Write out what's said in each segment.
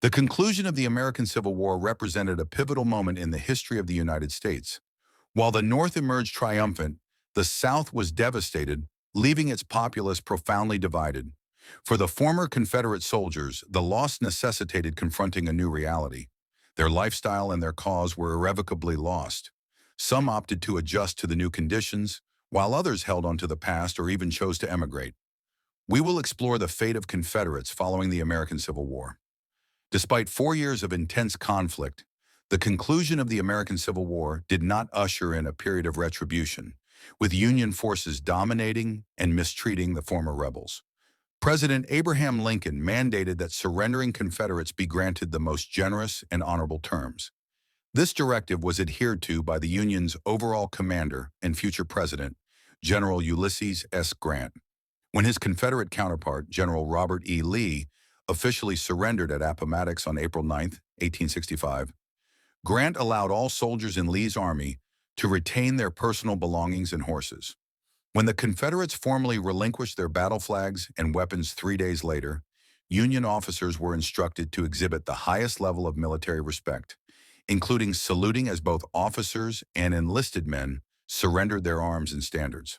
The conclusion of the American Civil War represented a pivotal moment in the history of the United States. While the North emerged triumphant, the South was devastated, leaving its populace profoundly divided. For the former Confederate soldiers, the loss necessitated confronting a new reality. Their lifestyle and their cause were irrevocably lost. Some opted to adjust to the new conditions, while others held on to the past or even chose to emigrate. We will explore the fate of Confederates following the American Civil War. Despite 4 years of intense conflict, the conclusion of the American Civil War did not usher in a period of retribution, with Union forces dominating and mistreating the former rebels. President Abraham Lincoln mandated that surrendering Confederates be granted the most generous and honorable terms. This directive was adhered to by the Union's overall commander and future president, General Ulysses S. Grant. When his Confederate counterpart, General Robert E. Lee, officially surrendered at Appomattox on April 9, 1865, Grant allowed all soldiers in Lee's army to retain their personal belongings and horses. When the Confederates formally relinquished their battle flags and weapons 3 days later, Union officers were instructed to exhibit the highest level of military respect, including saluting as both officers and enlisted men surrendered their arms and standards.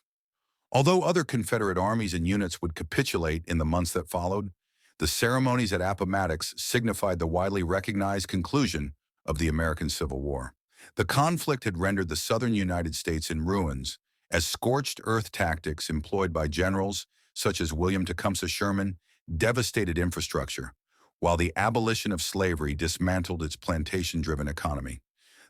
Although other Confederate armies and units would capitulate in the months that followed, the ceremonies at Appomattox signified the widely recognized conclusion of the American Civil War. The conflict had rendered the southern United States in ruins, as scorched earth tactics employed by generals such as William Tecumseh Sherman devastated infrastructure, while the abolition of slavery dismantled its plantation-driven economy.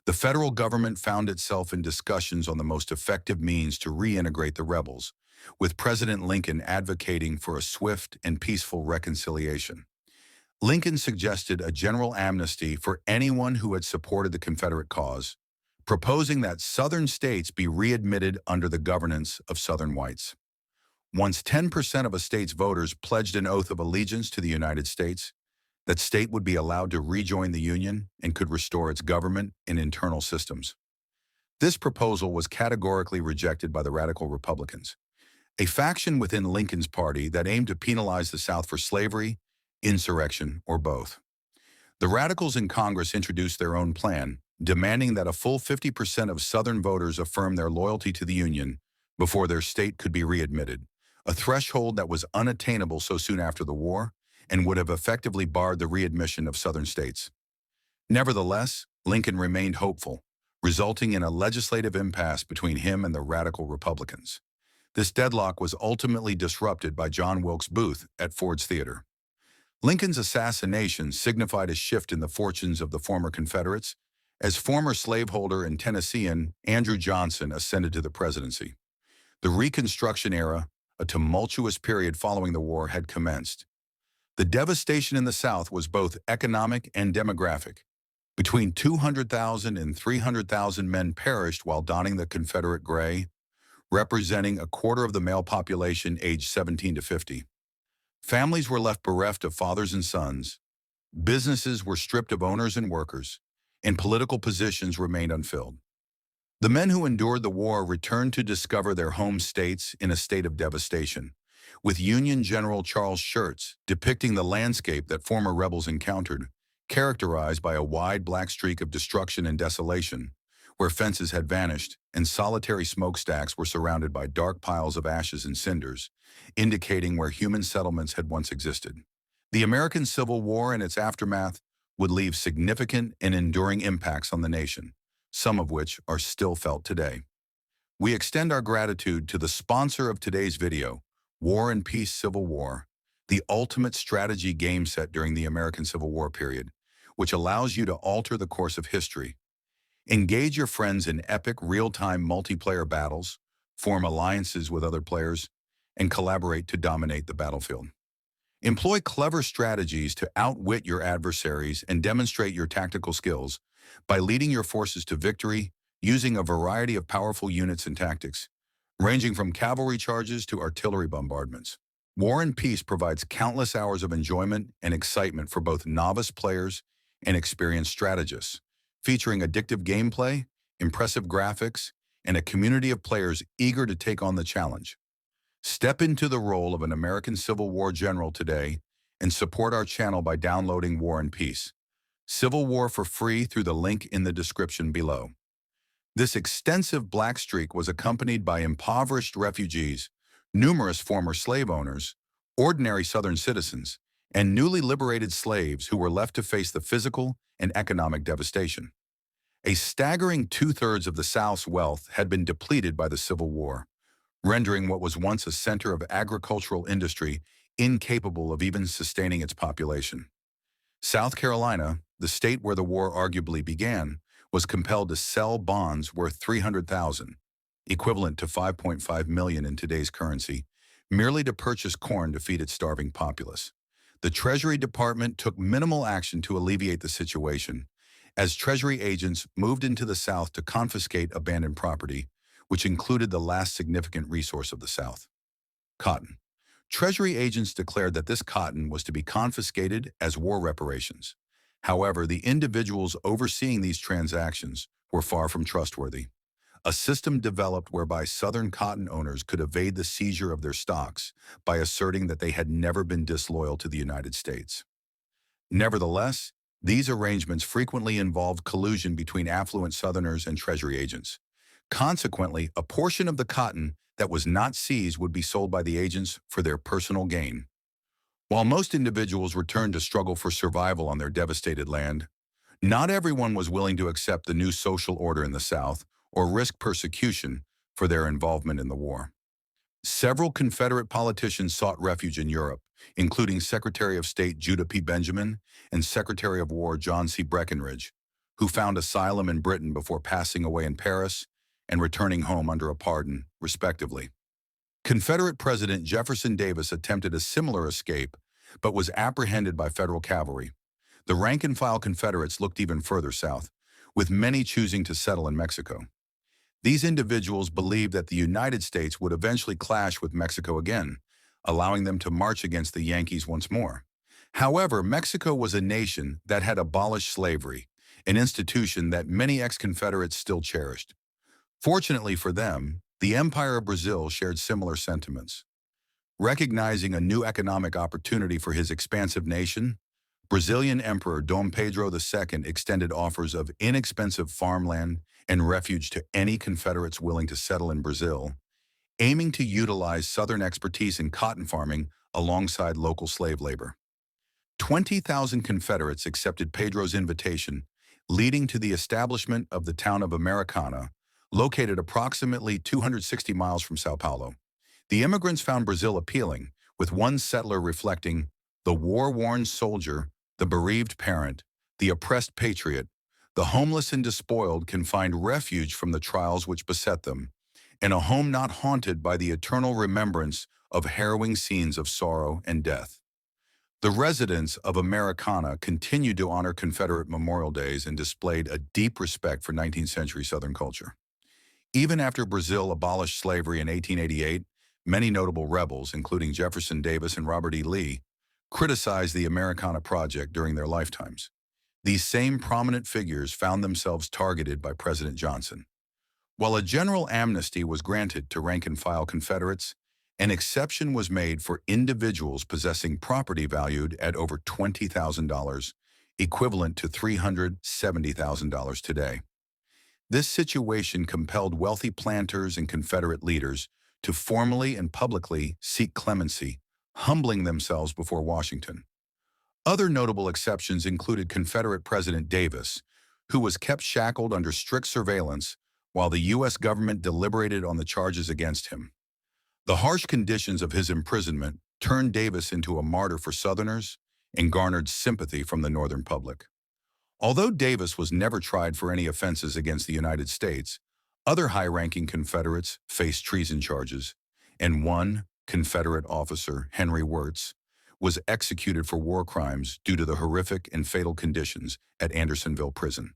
The federal government found itself in discussions on the most effective means to reintegrate the rebels, with President Lincoln advocating for a swift and peaceful reconciliation. Lincoln suggested a general amnesty for anyone who had supported the Confederate cause, proposing that Southern states be readmitted under the governance of Southern whites. Once 10% of a state's voters pledged an oath of allegiance to the United States, that state would be allowed to rejoin the Union and could restore its government and internal systems. This proposal was categorically rejected by the radical Republicans, a faction within Lincoln's party that aimed to penalize the South for slavery, insurrection, or both. The radicals in Congress introduced their own plan, demanding that a full 50% of Southern voters affirm their loyalty to the Union before their state could be readmitted, a threshold that was unattainable so soon after the war and would have effectively barred the readmission of Southern states. Nevertheless, Lincoln remained hopeful, resulting in a legislative impasse between him and the radical Republicans. This deadlock was ultimately disrupted by John Wilkes Booth at Ford's Theater. Lincoln's assassination signified a shift in the fortunes of the former Confederates, as former slaveholder and Tennessean Andrew Johnson ascended to the presidency. The Reconstruction era, a tumultuous period following the war, had commenced. The devastation in the South was both economic and demographic. Between 200,000 and 300,000 men perished while donning the Confederate gray, representing a quarter of the male population aged 17 to 50. Families were left bereft of fathers and sons, businesses were stripped of owners and workers, and political positions remained unfilled. The men who endured the war returned to discover their home states in a state of devastation, with Union General Charles Schurz depicting the landscape that former rebels encountered, characterized by a wide black streak of destruction and desolation, where fences had vanished and solitary smokestacks were surrounded by dark piles of ashes and cinders, indicating where human settlements had once existed. The American Civil War and its aftermath would leave significant and enduring impacts on the nation, some of which are still felt today. We extend our gratitude to the sponsor of today's video, War and Peace Civil War, the ultimate strategy game set during the American Civil War period, which allows you to alter the course of history. Engage your friends in epic real-time multiplayer battles, form alliances with other players, and collaborate to dominate the battlefield. Employ clever strategies to outwit your adversaries and demonstrate your tactical skills by leading your forces to victory using a variety of powerful units and tactics, ranging from cavalry charges to artillery bombardments. War and Peace provides countless hours of enjoyment and excitement for both novice players and experienced strategists, featuring addictive gameplay, impressive graphics, and a community of players eager to take on the challenge. Step into the role of an American Civil War general today and support our channel by downloading War and Peace: Civil War for free through the link in the description below. This extensive black streak was accompanied by impoverished refugees, numerous former slave owners, ordinary Southern citizens, and newly liberated slaves who were left to face the physical and economic devastation. A staggering two-thirds of the South's wealth had been depleted by the Civil War, rendering what was once a center of agricultural industry incapable of even sustaining its population. South Carolina, the state where the war arguably began, was compelled to sell bonds worth $300,000, equivalent to $5.5 million in today's currency, merely to purchase corn to feed its starving populace. The Treasury Department took minimal action to alleviate the situation, as Treasury agents moved into the South to confiscate abandoned property, which included the last significant resource of the South: cotton. Treasury agents declared that this cotton was to be confiscated as war reparations. However, the individuals overseeing these transactions were far from trustworthy. A system developed whereby Southern cotton owners could evade the seizure of their stocks by asserting that they had never been disloyal to the United States. Nevertheless, these arrangements frequently involved collusion between affluent Southerners and Treasury agents. Consequently, a portion of the cotton that was not seized would be sold by the agents for their personal gain. While most individuals returned to struggle for survival on their devastated land, not everyone was willing to accept the new social order in the South or risk persecution for their involvement in the war. Several Confederate politicians sought refuge in Europe, including Secretary of State Judah P. Benjamin and Secretary of War John C. Breckinridge, who found asylum in Britain before passing away in Paris and returning home under a pardon, respectively. Confederate President Jefferson Davis attempted a similar escape, but was apprehended by federal cavalry. The rank-and-file Confederates looked even further south, with many choosing to settle in Mexico. These individuals believed that the United States would eventually clash with Mexico again, allowing them to march against the Yankees once more. However, Mexico was a nation that had abolished slavery, an institution that many ex-Confederates still cherished. Fortunately for them, the Empire of Brazil shared similar sentiments. Recognizing a new economic opportunity for his expansive nation, Brazilian Emperor Dom Pedro II extended offers of inexpensive farmland and refuge to any Confederates willing to settle in Brazil, aiming to utilize Southern expertise in cotton farming alongside local slave labor. 20,000 Confederates accepted Pedro's invitation, leading to the establishment of the town of Americana, located approximately 260 miles from Sao Paulo. The immigrants found Brazil appealing, with one settler reflecting, "The war-worn soldier, the bereaved parent, the oppressed patriot, the homeless and despoiled can find refuge from the trials which beset them, in a home not haunted by the eternal remembrance of harrowing scenes of sorrow and death." The residents of Americana continued to honor Confederate Memorial Days and displayed a deep respect for 19th century Southern culture. Even after Brazil abolished slavery in 1888, many notable rebels, including Jefferson Davis and Robert E. Lee, criticized the Americana Project during their lifetimes. These same prominent figures found themselves targeted by President Johnson. While a general amnesty was granted to rank-and-file Confederates, an exception was made for individuals possessing property valued at over $20,000, equivalent to $370,000 today. This situation compelled wealthy planters and Confederate leaders to formally and publicly seek clemency, humbling themselves before Washington. Other notable exceptions included Confederate President Davis, who was kept shackled under strict surveillance while the U.S. government deliberated on the charges against him. The harsh conditions of his imprisonment turned Davis into a martyr for Southerners and garnered sympathy from the Northern public. Although Davis was never tried for any offenses against the United States, other high-ranking Confederates faced treason charges, and one Confederate officer, Henry Wirz, was executed for war crimes due to the horrific and fatal conditions at Andersonville Prison.